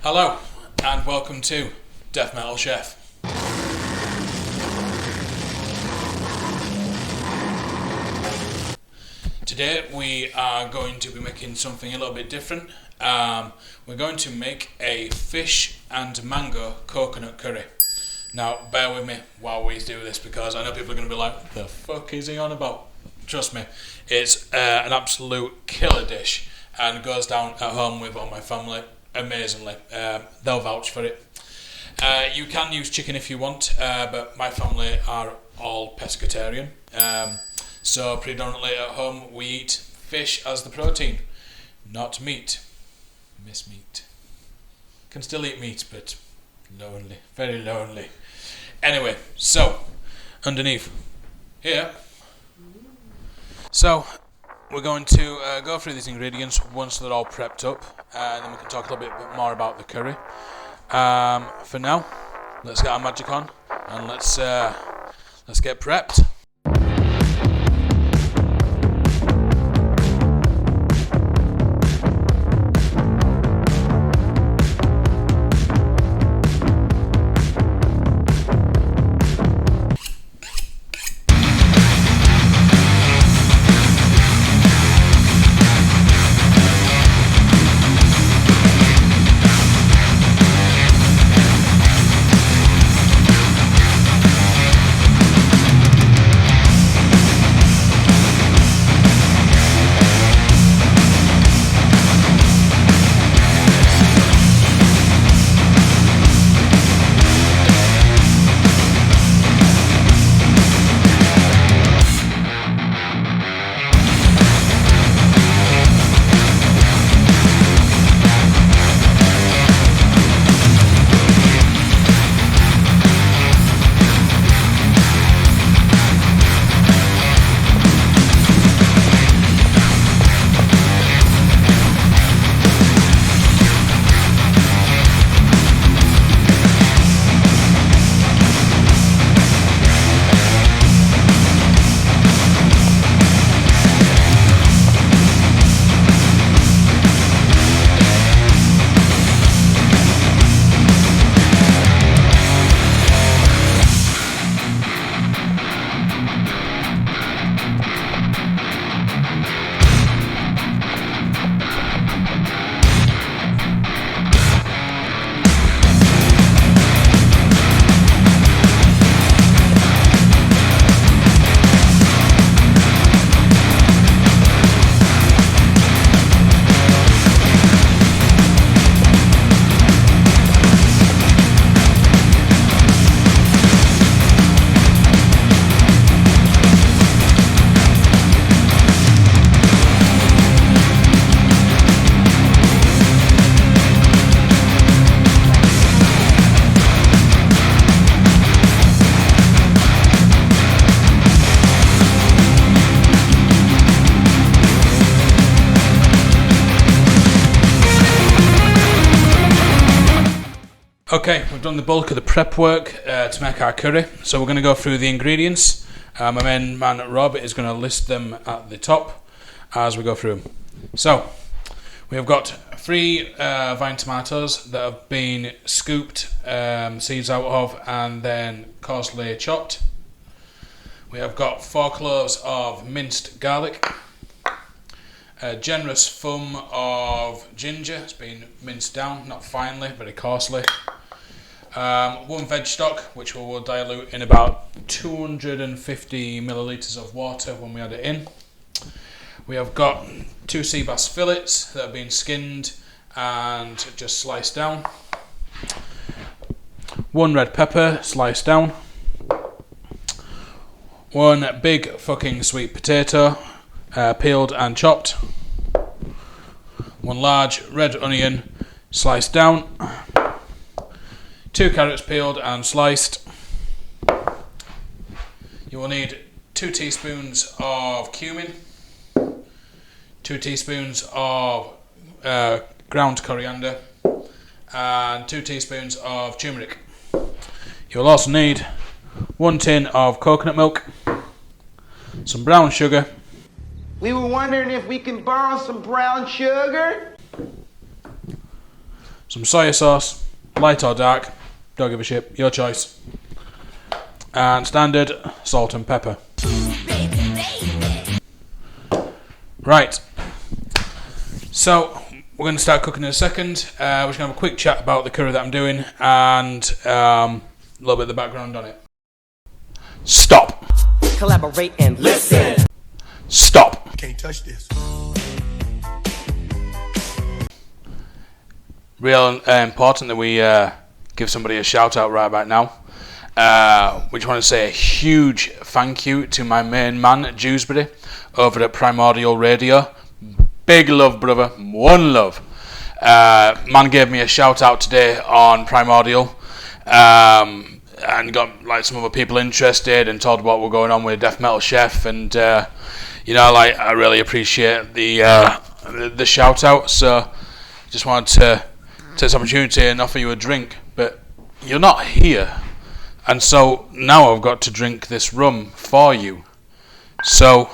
Hello, and welcome to Death Metal Chef. Today we are going to be making something a little bit different. We're going to make a fish and mango coconut curry. Now, bear with me while we do this because I know people are going to be like, the fuck is he on about? Trust me, it's an absolute killer dish and goes down at home with all my family amazingly. They'll vouch for it. You can use chicken if you want, but my family are all pescatarian. So predominantly at home we eat fish as the protein, not meat. Miss meat. Can still eat meat, but lonely, very lonely. Anyway, so underneath here. So we're going to go through these ingredients once they're all prepped up, and then we can talk a little bit more about the curry. For now, let's get our magic on and let's get prepped. Okay, we've done the bulk of the prep work to make our curry, so we're going to go through the ingredients. My main man Rob is going to list them at the top as we go through them. So, we have got 3 vine tomatoes that have been scooped seeds out of and then coarsely chopped. We have got 4 cloves of minced garlic, a generous thumb of ginger. It's been minced down, not finely, very coarsely. 1 veg stock, which we will dilute in about 250 millilitres of water when we add it in. We have got 2 Seabass fillets that have been skinned and just sliced down. 1 red pepper sliced down. 1 big fucking sweet potato peeled and chopped. 1 large red onion sliced down. 2 carrots peeled and sliced. You will need 2 teaspoons of cumin, 2 teaspoons of ground coriander, and 2 teaspoons of turmeric. You will also need 1 tin of coconut milk, some brown sugar. We were wondering if we can borrow some brown sugar. some soya sauce, light or dark, don't give a shit, your choice, and standard salt and pepper. Right, so we're going to start cooking in a second. We're just going to have a quick chat about the curry that I'm doing and a little bit of the background on it. Stop. Collaborate and listen. Stop. Can't touch this. Real important that we give somebody a shout out right about now. We just want to say a huge thank you to my main man Dewsbury over at Primordial Radio. Big love, brother. One love. Man gave me a shout out today on Primordial, and got like some other people interested and told what we're going on with Death Metal Chef, and you know, like, I really appreciate the shout out. So just wanted to take this opportunity and offer you a drink, but you're not here, and so now I've got to drink this rum for you. So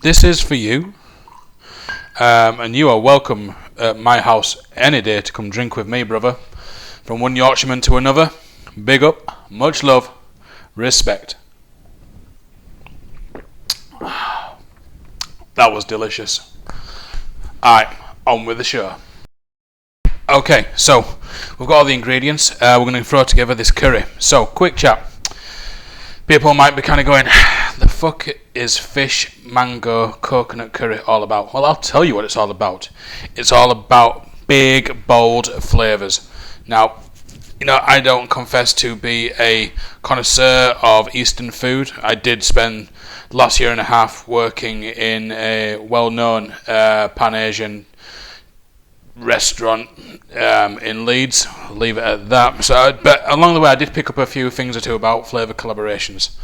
this is for you, and you are welcome at my house any day to come drink with me, brother. From one Yorkshireman to another, big up, much love, respect. That was delicious. Alright, on with the show. Okay, so we've got all the ingredients. We're going to throw together this curry. So, quick chat. People might be kind of going, the fuck is fish, mango, coconut curry all about? Well, I'll tell you what it's all about. It's all about big, bold flavours. Now, you know, I don't confess to be a connoisseur of Eastern food. I did spend the last year and a half working in a well-known Pan-Asian restaurant in Leeds. I'll leave it at that. So, but along the way, I did pick up a few things or two about flavour collaborations.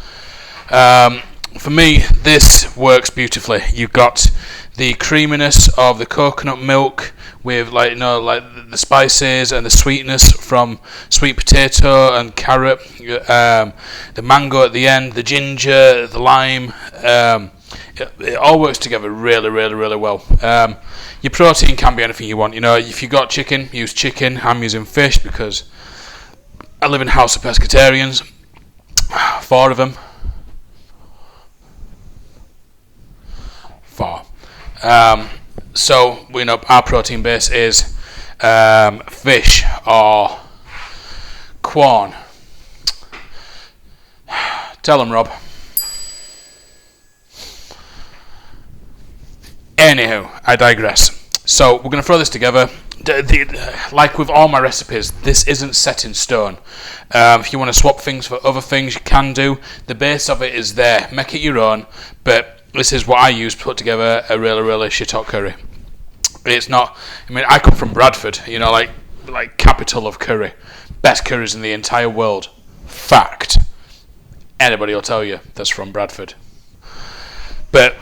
For me, this works beautifully. You've got the creaminess of the coconut milk with, like, you know, like the spices and the sweetness from sweet potato and carrot, the mango at the end, the ginger, the lime. It all works together really, really, really well. Your protein can be anything you want. You know, if you got chicken, use chicken. I'm using fish because I live in a house of pescatarians. 4 of them. 4. So we know our protein base is fish or corn. Tell them, Rob. Anywho, I digress. So we're going to throw this together. Like with all my recipes, this isn't set in stone. If you want to swap things for other things, you can do. The base of it is there. Make it your own. But this is what I use to put together a really, really shit hot curry. It's not. I mean, I come from Bradford. You know, like capital of curry, best curries in the entire world. Fact. Anybody will tell you that's from Bradford. But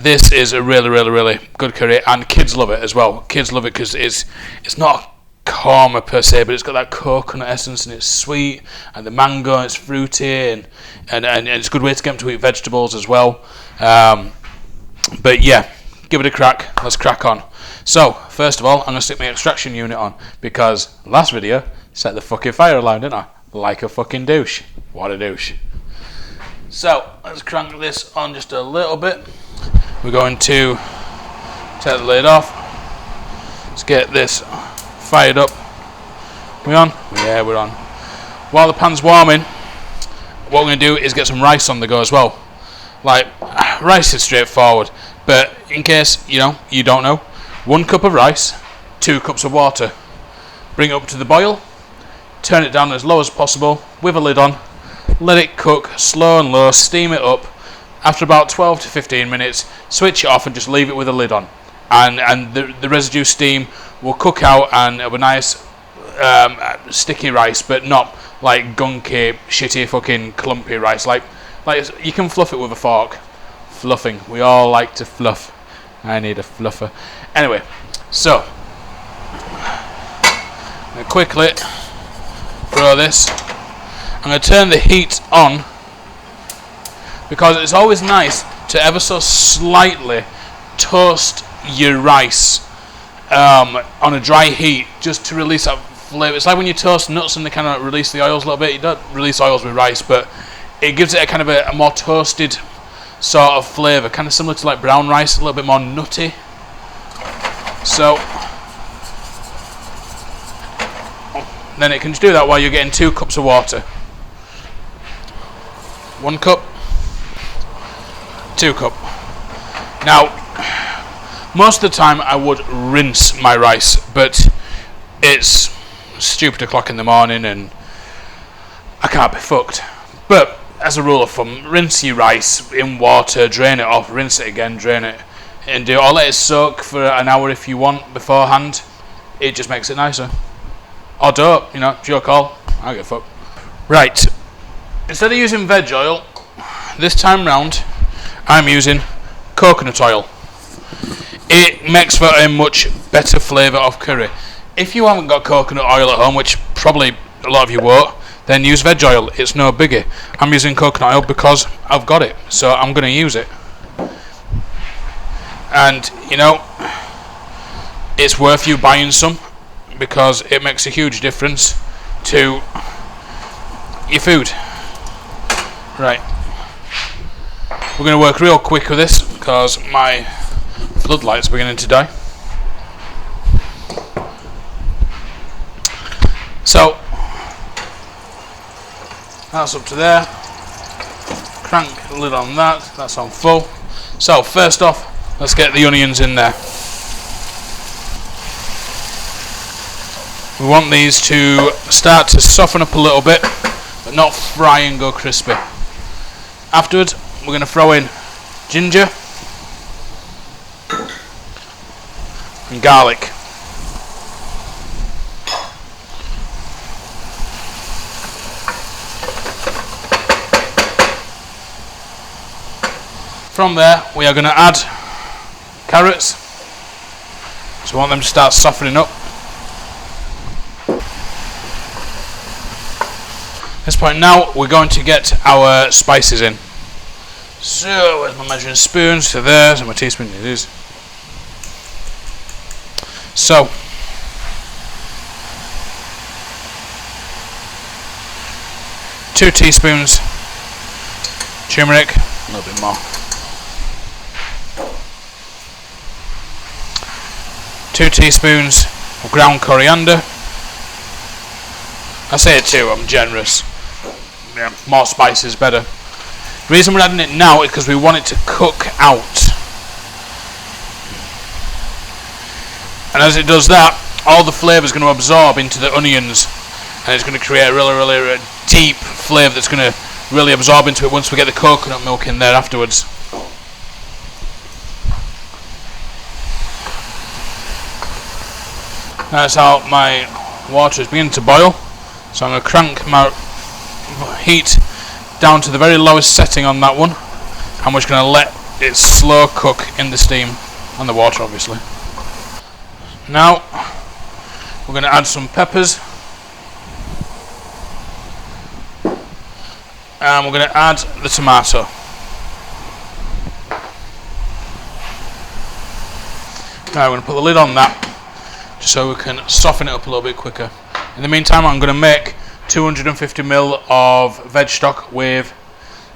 this is a really, really, really good curry, and kids love it as well. Kids love it because it's not korma per se, but it's got that coconut essence, and it's sweet, and the mango, and it's fruity, and it's a good way to get them to eat vegetables as well. But yeah, give it a crack. Let's crack on. So, first of all, I'm going to stick my extraction unit on, because last video set the fucking fire alarm, didn't I? Like a fucking douche. What a douche. So, let's crank this on just a little bit. We're going to take the lid off. Let's get this fired up. We on? Yeah, we're on. While the pan's warming, what we're going to do is get some rice on the go as well. Like, rice is straightforward, but in case, you know, you don't know, 1 cup of rice, 2 cups of water. Bring it up to the boil, turn it down as low as possible with a lid on. Let it cook slow and low, steam it up. After about 12 to 15 minutes, switch it off and just leave it with a lid on. And the residue steam will cook out, and it'll be nice sticky rice, but not like gunky, shitty fucking clumpy rice. Like you can fluff it with a fork. Fluffing. We all like to fluff. I need a fluffer. Anyway, so I'm going to quickly throw this. I'm going to turn the heat on because it's always nice to ever so slightly toast your rice on a dry heat just to release that flavour. It's like when you toast nuts and they kind of release the oils a little bit. You don't release oils with rice, but it gives it a kind of a more toasted sort of flavour, kind of similar to like brown rice, a little bit more nutty. So then it can just do that while you're getting 2 cups of water. 1 cup, 2 cup. Now, most of the time I would rinse my rice, but it's stupid o'clock in the morning and I can't be fucked. But as a rule of thumb, rinse your rice in water, drain it off, rinse it again, drain it, and do it. Or let it soak for an hour if you want beforehand. It just makes it nicer. Or don't, you know, it's your call. I don't give a fuck. Right, instead of using veg oil, this time round I'm using coconut oil. It makes for a much better flavour of curry. If you haven't got coconut oil at home, which probably a lot of you won't, then use veg oil. It's no biggie. I'm using coconut oil because I've got it, so I'm going to use it. And, you know, it's worth you buying some because it makes a huge difference to your food. Right. We're going to work real quick with this because my floodlights are beginning to die. So that's up to there. Crank the lid on that. That's on full. So first off, let's get the onions in there. We want these to start to soften up a little bit, but not fry and go crispy. Afterwards, we're going to throw in ginger and garlic. From there, we are going to add carrots. So we want them to start softening up. At this point now, we're going to get our spices in. So, where's my measuring spoons? So there's, and my teaspoon it is. So, two teaspoons turmeric, a little bit more. 2 teaspoons of ground coriander. I say it too, I'm generous. Yeah, more spice is better. The reason we're adding it now is because we want it to cook out. And as it does that, all the flavour is going to absorb into the onions, and it's going to create a really deep flavour that's going to really absorb into it once we get the coconut milk in there afterwards. That's how my water is beginning to boil, so I'm going to crank my heat down to the very lowest setting on that one, and we're just going to let it slow cook in the steam and the water, obviously. Now we're going to add some peppers, and we're going to add the tomato. Now we're going to put the lid on that just so we can soften it up a little bit quicker. In the meantime, I'm going to make 250ml of veg stock with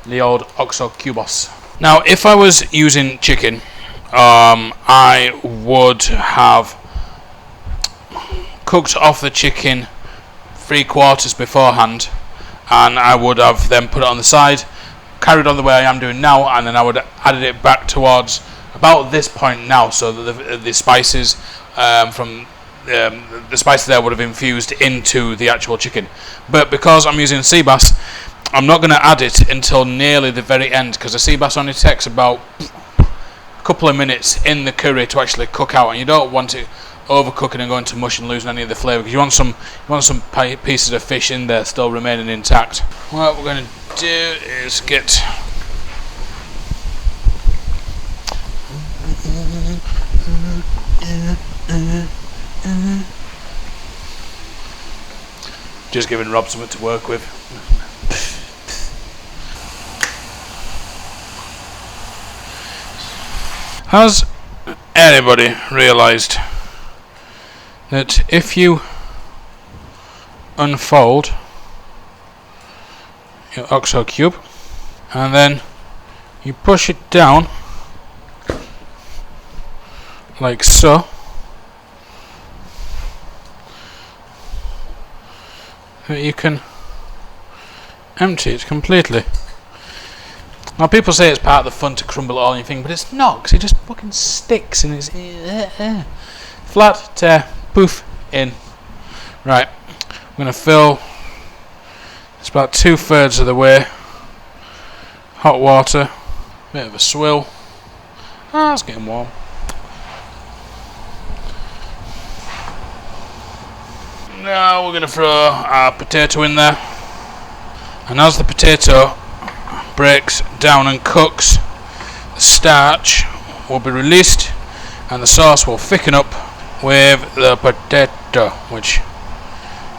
the old Oxo Cubos. Now, if I was using chicken, I would have cooked off the chicken 3/4 beforehand, and I would have then put it on the side, carried on the way I am doing now, and then I would have added it back towards about this point now, so that the spices from the spices there would have infused into the actual chicken. But because I'm using Seabass, I'm not going to add it until nearly the very end, because the Seabass only takes about a couple of minutes in the curry to actually cook out, and you don't want it overcooking and going to mush and losing any of the flavour, because you want some pieces of fish in there still remaining intact. What we're going to do is get just giving Rob something to work with. Has anybody realised that if you unfold your OXO cube and then you push it down like so, that you can empty it completely. Now people say it's part of the fun to crumble it all and you think, but it's not, because it just fucking sticks and it's flat, tear, poof, in. Right, I'm going to fill, it's about 2/3 of the way, hot water, bit of a swill, it's getting warm. Now we're going to throw our potato in there, and as the potato breaks down and cooks, the starch will be released and the sauce will thicken up with the potato, which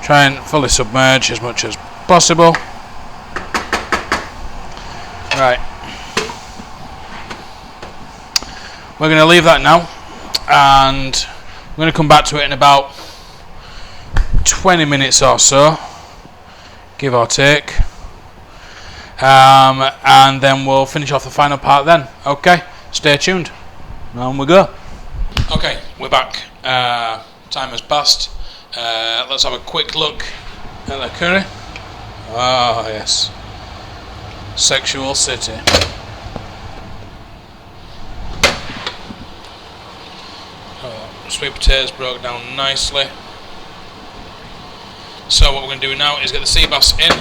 try and fully submerge as much as possible. Right, we're going to leave that now, and we're going to come back to it in about 20 minutes or so, give or take, and then we'll finish off the final part then. Okay, stay tuned, on we go. Okay, we're back. Time has passed. Let's have a quick look at the curry. Oh yes, Sexual City. Sweet potatoes broke down nicely. So what we're going to do now is get the Seabass in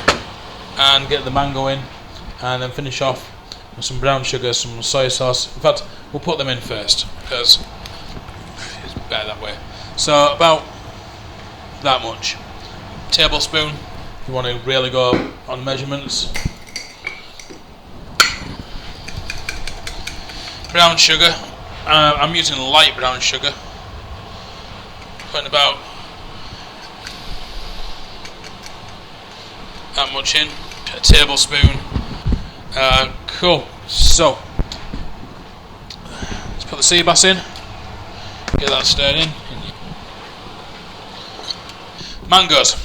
and get the mango in, and then finish off with some brown sugar, some soy sauce. In fact, we'll put them in first because it's better that way. So about that much. Tablespoon, if you want to really go on measurements. Brown sugar, I'm using light brown sugar. Putting about that much in, a tablespoon. Cool. So let's put the Seabass in, get that stirred in. Mangoes.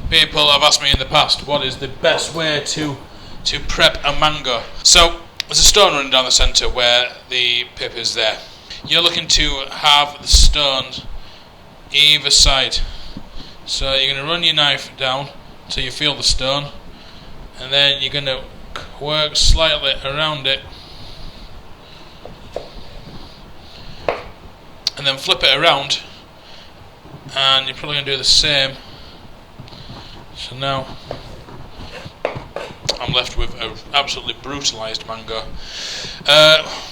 People have asked me in the past what is the best way to prep a mango. So there's a stone running down the centre where the pip is there. You're looking to have the stones either side. So you're going to run your knife down till you feel the stone, and then you're going to work slightly around it and then flip it around, and you're probably going to do the same. So now I'm left with an absolutely brutalised mango.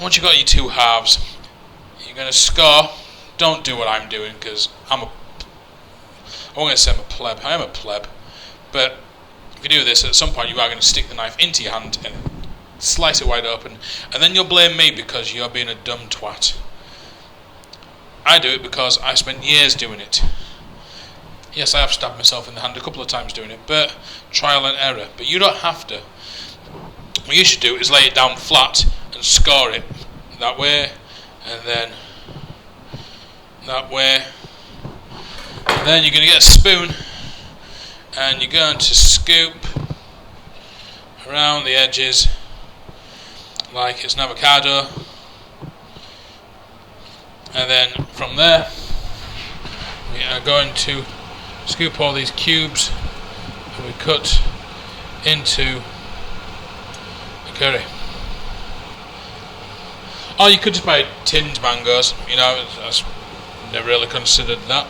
Once you've got your two halves, you're going to score. Don't do what I'm doing, because I won't going to say I'm a pleb. I am a pleb. But if you do this, at some point you are going to stick the knife into your hand and slice it wide open, and then you'll blame me because you're being a dumb twat. I do it because I spent years doing it. Yes, I have stabbed myself in the hand a couple of times doing it, but trial and error. But you don't have to. What you should do is lay it down flat and score it that way, and then that way, and then you're going to get a spoon and you're going to scoop around the edges like it's an avocado, and then from there we are going to scoop all these cubes that we cut into the curry. Or you could just buy tinned mangoes, you know, I've never really considered that.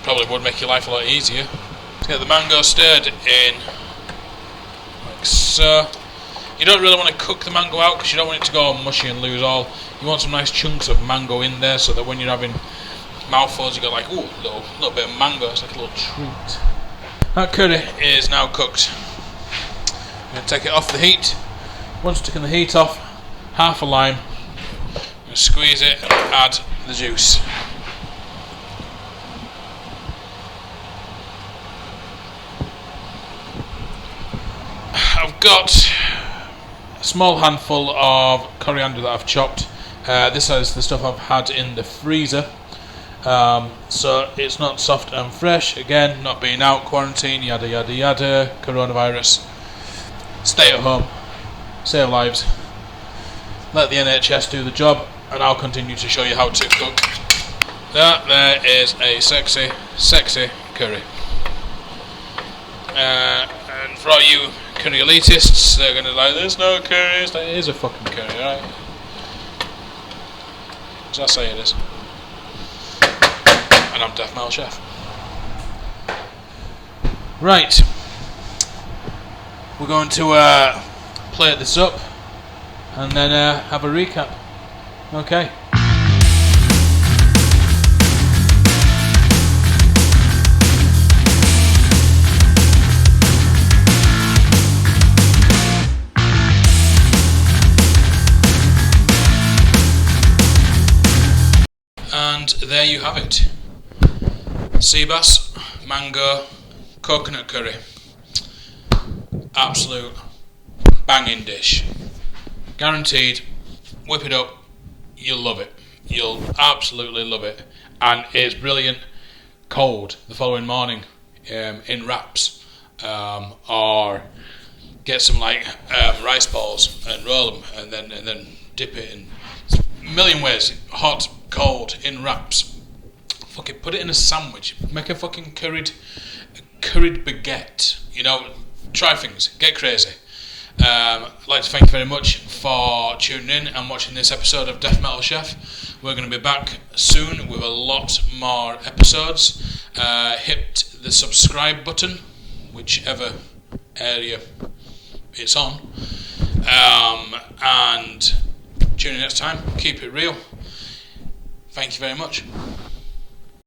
Probably would make your life a lot easier. Let's get the mango stirred in like so. You don't really want to cook the mango out because you don't want it to go mushy and lose all. You want some nice chunks of mango in there so that when you're having mouthfuls you got like, ooh, little bit of mango. It's like a little treat. That curry is now cooked. I'm going to take it off the heat. Once taken the heat off, half a lime. I'm going to squeeze it and add the juice. I've got a small handful of coriander that I've chopped This is the stuff I've had in the freezer. So it's not soft and fresh. Again, not being out, quarantine, yada yada yada, coronavirus. Stay at home, save lives. Let the NHS do the job, and I'll continue to show you how to cook. That there is a sexy, sexy curry. And for all you curry elitists, they're going to like, there's no curry. It is a fucking curry, alright? As I say it is. And I'm Death Metal Chef. Right. We're going to plate this up and then have a recap. Okay. And there you have it. Seabass, mango, coconut curry. Absolute banging dish. Guaranteed, whip it up, you'll love it. You'll absolutely love it. And it's brilliant cold the following morning in wraps. Or get some rice balls and roll them and then dip it in a million ways. Hot, cold, in wraps. Fuck it, put it in a sandwich. Make a fucking curried baguette. You know, try things. Get crazy. I'd like to thank you very much for tuning in and watching this episode of Death Metal Chef. We're going to be back soon with a lot more episodes. Hit the subscribe button, whichever area it's on. And tune in next time. Keep it real. Thank you very much.